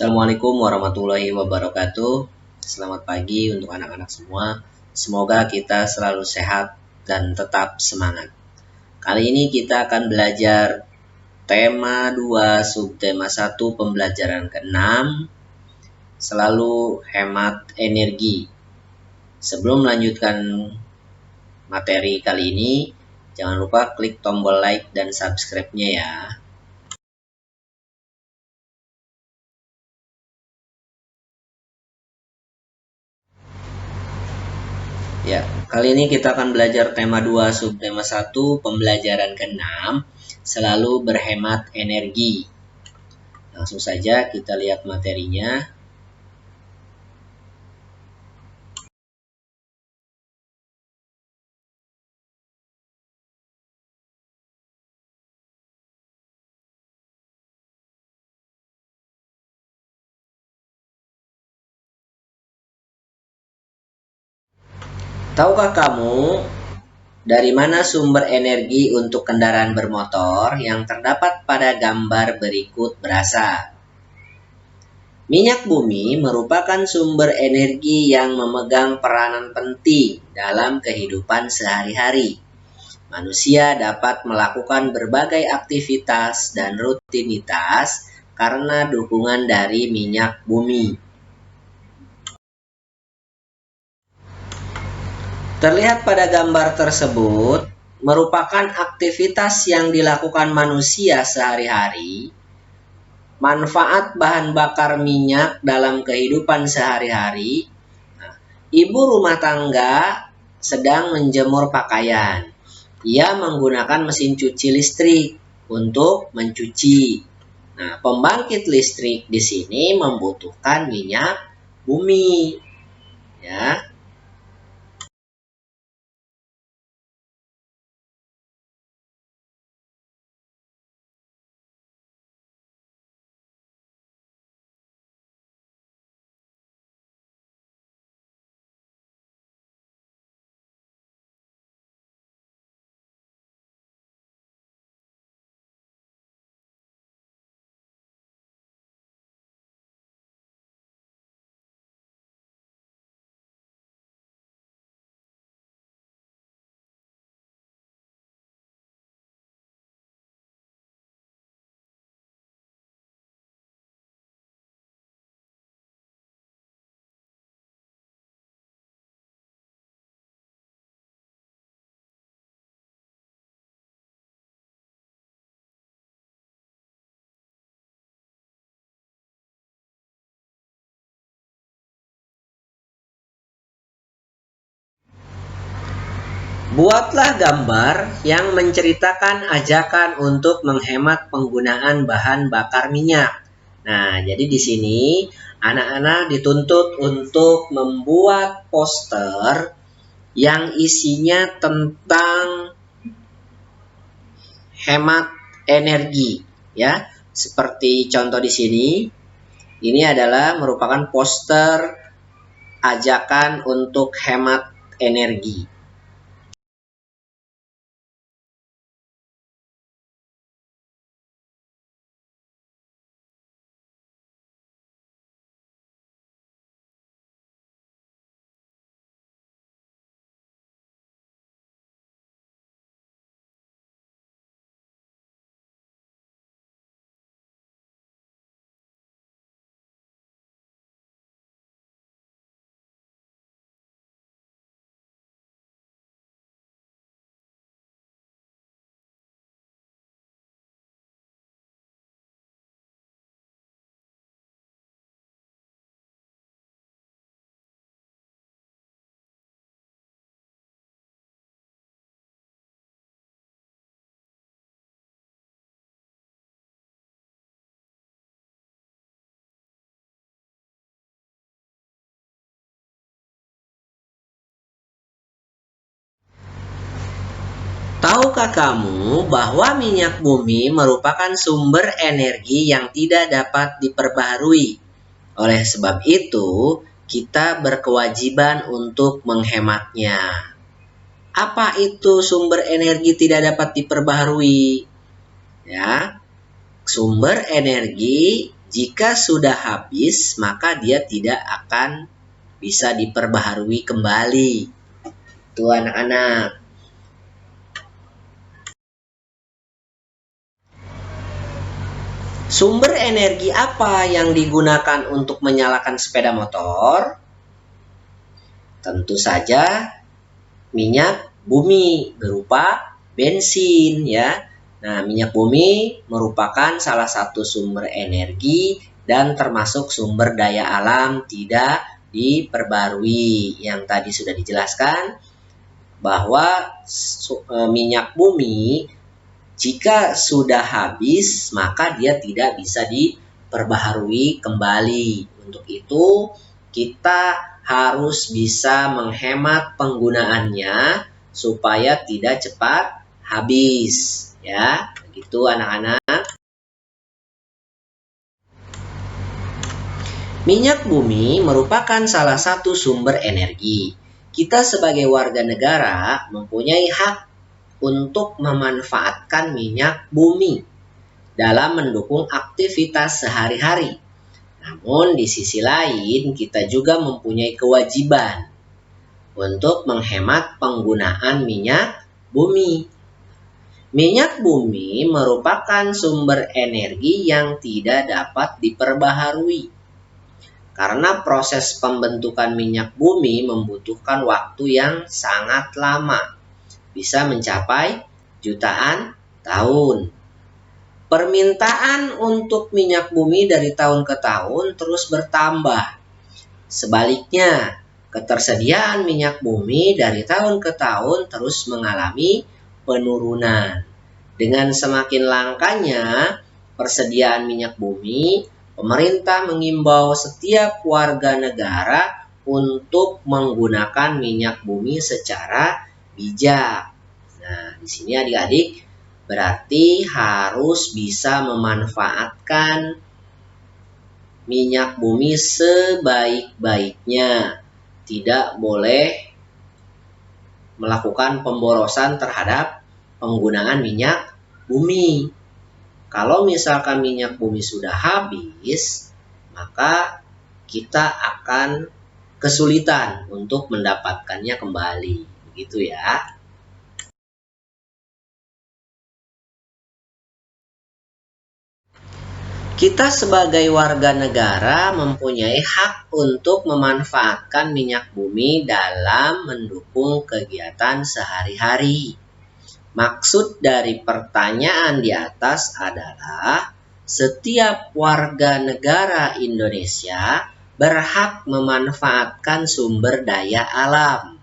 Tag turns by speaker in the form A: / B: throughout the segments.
A: Assalamualaikum warahmatullahi wabarakatuh. Selamat pagi untuk anak-anak semua. Semoga kita selalu sehat dan tetap semangat. Kali ini kita akan belajar tema 2 subtema 1 pembelajaran ke-6. Selalu hemat energi. Sebelum melanjutkan materi kali ini, jangan lupa klik tombol like dan subscribe-nya ya. Ya, kali ini kita akan belajar tema 2 subtema 1 pembelajaran ke-6, selalu berhemat energi. Langsung saja kita lihat materinya. Tahukah kamu dari mana sumber energi untuk kendaraan bermotor yang terdapat pada gambar berikut berasal? Minyak bumi merupakan sumber energi yang memegang peranan penting dalam kehidupan sehari-hari. Manusia dapat melakukan berbagai aktivitas dan rutinitas karena dukungan dari minyak bumi. Terlihat pada gambar tersebut, merupakan aktivitas yang dilakukan manusia sehari-hari. Manfaat bahan bakar minyak dalam kehidupan sehari-hari. Ibu rumah tangga sedang menjemur pakaian. Ia menggunakan mesin cuci listrik untuk mencuci. Nah, pembangkit listrik di sini membutuhkan minyak bumi. Ya. Buatlah gambar yang menceritakan ajakan untuk menghemat penggunaan bahan bakar minyak. Nah, jadi di sini anak-anak dituntut untuk membuat poster yang isinya tentang hemat energi, ya. Seperti contoh di sini, ini adalah merupakan poster ajakan untuk hemat energi. Tahukah kamu bahwa minyak bumi merupakan sumber energi yang tidak dapat diperbaharui? Oleh sebab itu, kita berkewajiban untuk menghematnya. Apa itu sumber energi tidak dapat diperbaharui? Ya, sumber energi Jika sudah habis, maka dia tidak akan bisa diperbaharui kembali. Itu anak-anak. Sumber energi apa yang digunakan untuk menyalakan sepeda motor? Tentu saja minyak bumi berupa bensin ya. Nah, minyak bumi merupakan salah satu sumber energi dan termasuk sumber daya alam tidak diperbarui. Yang tadi sudah dijelaskan bahwa minyak bumi jika sudah habis maka dia tidak bisa diperbaharui kembali. Untuk itu kita harus bisa menghemat penggunaannya supaya tidak cepat habis ya. Begitu anak-anak. Minyak bumi merupakan salah satu sumber energi. Kita sebagai warga negara mempunyai hak untuk memanfaatkan minyak bumi dalam mendukung aktivitas sehari-hari. Namun di sisi lain kita juga mempunyai kewajiban untuk menghemat penggunaan minyak bumi. Minyak bumi merupakan sumber energi yang tidak dapat diperbaharui. Karena proses pembentukan minyak bumi membutuhkan waktu yang sangat lama, bisa mencapai jutaan tahun. Permintaan untuk minyak bumi dari tahun ke tahun terus bertambah. Sebaliknya, ketersediaan minyak bumi dari tahun ke tahun terus mengalami penurunan. Dengan semakin langkanya persediaan minyak bumi, pemerintah mengimbau setiap warga negara untuk menggunakan minyak bumi secara bijak. Nah, di sini adik-adik berarti harus bisa memanfaatkan minyak bumi sebaik-baiknya. Tidak boleh melakukan pemborosan terhadap penggunaan minyak bumi. Kalau misalkan minyak bumi sudah habis, maka kita akan kesulitan untuk mendapatkannya kembali. Begitu ya. Kita sebagai warga negara mempunyai hak untuk memanfaatkan minyak bumi dalam mendukung kegiatan sehari-hari. Maksud dari pertanyaan di atas adalah setiap warga negara Indonesia berhak memanfaatkan sumber daya alam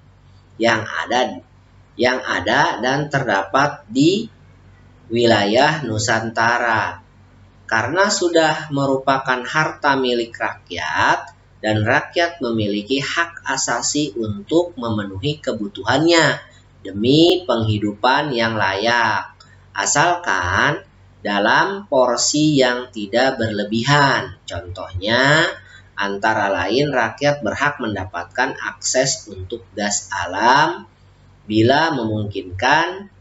A: yang ada dan terdapat di wilayah Nusantara. Karena sudah merupakan harta milik rakyat dan rakyat memiliki hak asasi untuk memenuhi kebutuhannya demi penghidupan yang layak, asalkan dalam porsi yang tidak berlebihan. Contohnya, antara lain rakyat berhak mendapatkan akses untuk gas alam bila memungkinkan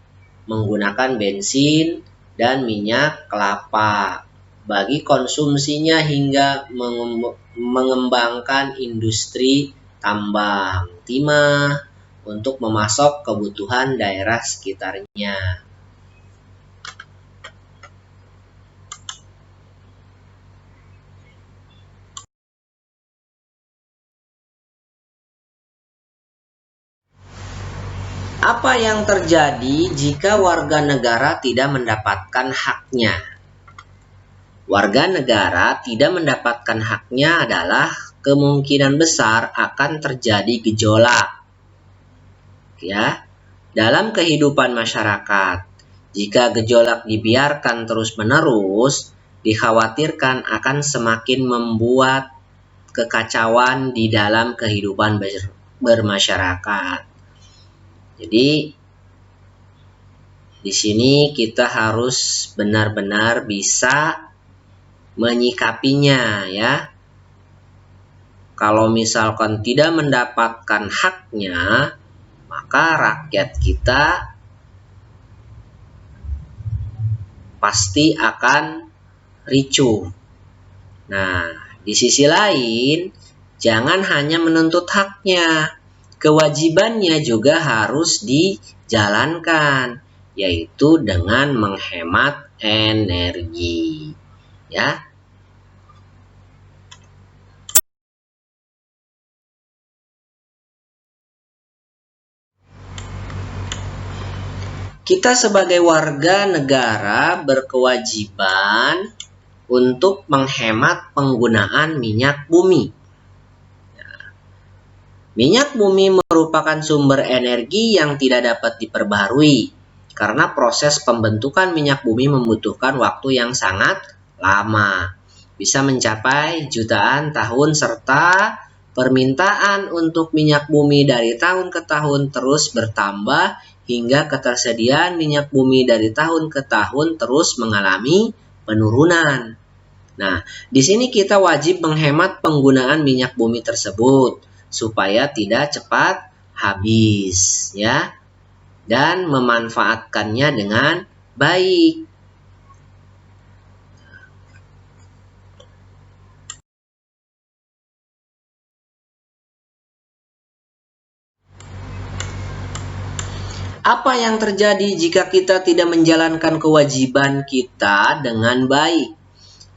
A: menggunakan bensin dan minyak kelapa bagi konsumsinya hingga mengembangkan industri tambang timah untuk memasok kebutuhan daerah sekitarnya. Apa yang terjadi jika warga negara tidak mendapatkan haknya? Warga negara tidak mendapatkan haknya adalah kemungkinan besar akan terjadi gejolak ya dalam kehidupan masyarakat. Jika gejolak dibiarkan terus-menerus, dikhawatirkan akan semakin membuat kekacauan di dalam kehidupan bermasyarakat. Jadi di sini kita harus benar-benar bisa menyikapinya ya. Kalau misalkan tidak mendapatkan haknya, maka rakyat kita pasti akan ricuh Nah, di sisi lain, jangan hanya menuntut haknya, kewajibannya juga harus dijalankan, yaitu dengan menghemat energi. Ya, kita sebagai warga negara berkewajiban untuk menghemat penggunaan minyak bumi. Minyak bumi merupakan sumber energi yang tidak dapat diperbaharui karena proses pembentukan minyak bumi membutuhkan waktu yang sangat lama, bisa mencapai jutaan tahun, serta permintaan untuk minyak bumi dari tahun ke tahun terus bertambah hingga ketersediaan minyak bumi dari tahun ke tahun terus mengalami penurunan. Nah, di sini kita wajib menghemat penggunaan minyak bumi tersebut supaya tidak cepat habis, ya, dan memanfaatkannya dengan baik. Apa yang terjadi jika kita tidak menjalankan kewajiban kita dengan baik?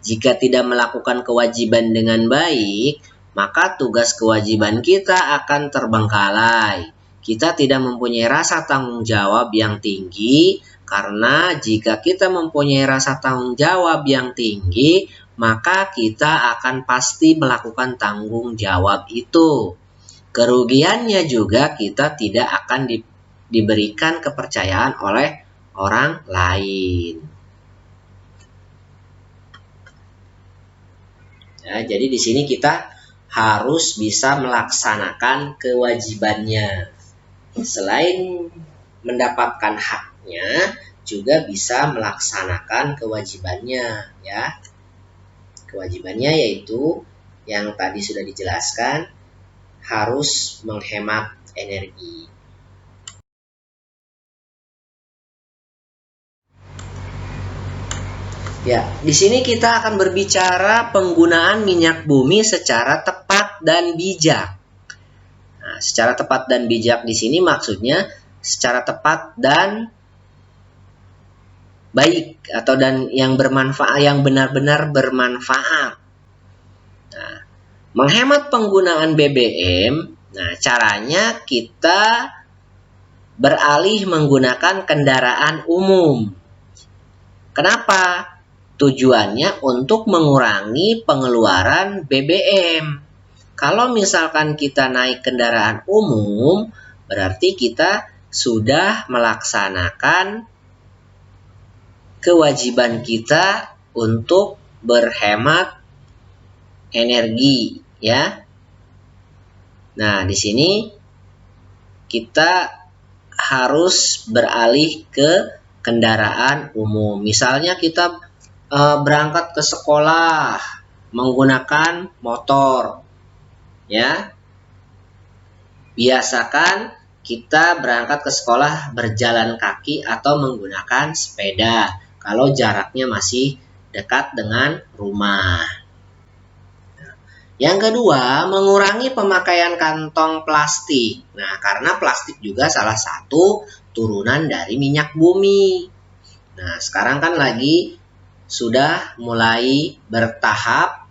A: Jika tidak melakukan kewajiban dengan baik, maka tugas kewajiban kita akan terbengkalai. Kita tidak mempunyai rasa tanggung jawab yang tinggi, karena jika kita mempunyai rasa tanggung jawab yang tinggi, maka kita akan pasti melakukan tanggung jawab itu. Kerugiannya juga kita tidak akan diberikan kepercayaan oleh orang lain. Ya, jadi di sini kita harus bisa melaksanakan kewajibannya. Selain mendapatkan haknya, juga bisa melaksanakan kewajibannya, ya. Kewajibannya yaitu yang tadi sudah dijelaskan, harus menghemat energi. Ya, di sini kita akan berbicara penggunaan minyak bumi secara tepat dan bijak. Nah, secara tepat dan bijak di sini maksudnya secara tepat dan baik atau dan yang bermanfaat, yang benar-benar bermanfaat. Nah, menghemat penggunaan BBM, nah caranya kita beralih menggunakan kendaraan umum. Kenapa? Tujuannya untuk mengurangi pengeluaran BBM. Kalau misalkan kita naik kendaraan umum, berarti kita sudah melaksanakan kewajiban kita untuk berhemat energi, ya. Nah, di sini kita harus beralih ke kendaraan umum. Misalnya kita berangkat ke sekolah menggunakan motor, ya. Biasakan kita berangkat ke sekolah berjalan kaki atau menggunakan sepeda kalau jaraknya masih dekat dengan rumah. Yang kedua, mengurangi pemakaian kantong plastik. Nah, karena plastik juga salah satu turunan dari minyak bumi. Nah, sekarang kan lagi sudah mulai bertahap,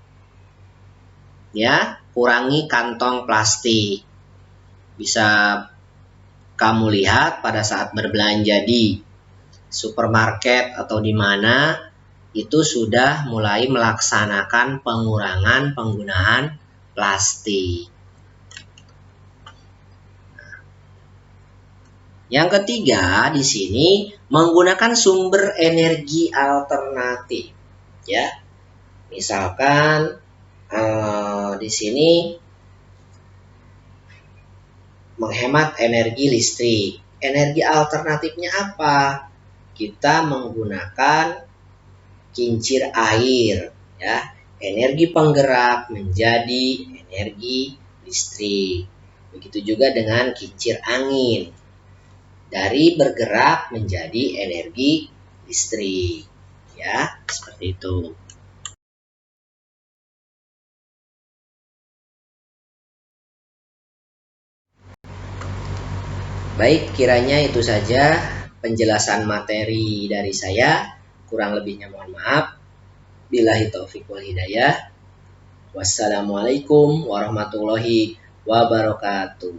A: ya, kurangi kantong plastik. Bisa kamu lihat pada saat berbelanja di supermarket atau di mana itu sudah mulai melaksanakan pengurangan penggunaan plastik. Yang ketiga di sini menggunakan sumber energi alternatif, ya. Misalkan di sini menghemat energi listrik. Energi alternatifnya apa? Kita menggunakan kincir air, ya. Energi penggerak menjadi energi listrik. Begitu juga dengan kincir angin. Dari bergerak menjadi energi listrik, ya, seperti itu. Baik, kiranya itu saja penjelasan materi dari saya. Kurang lebihnya mohon maaf. Billahi taufiq wal hidayah. Wassalamualaikum warahmatullahi wabarakatuh.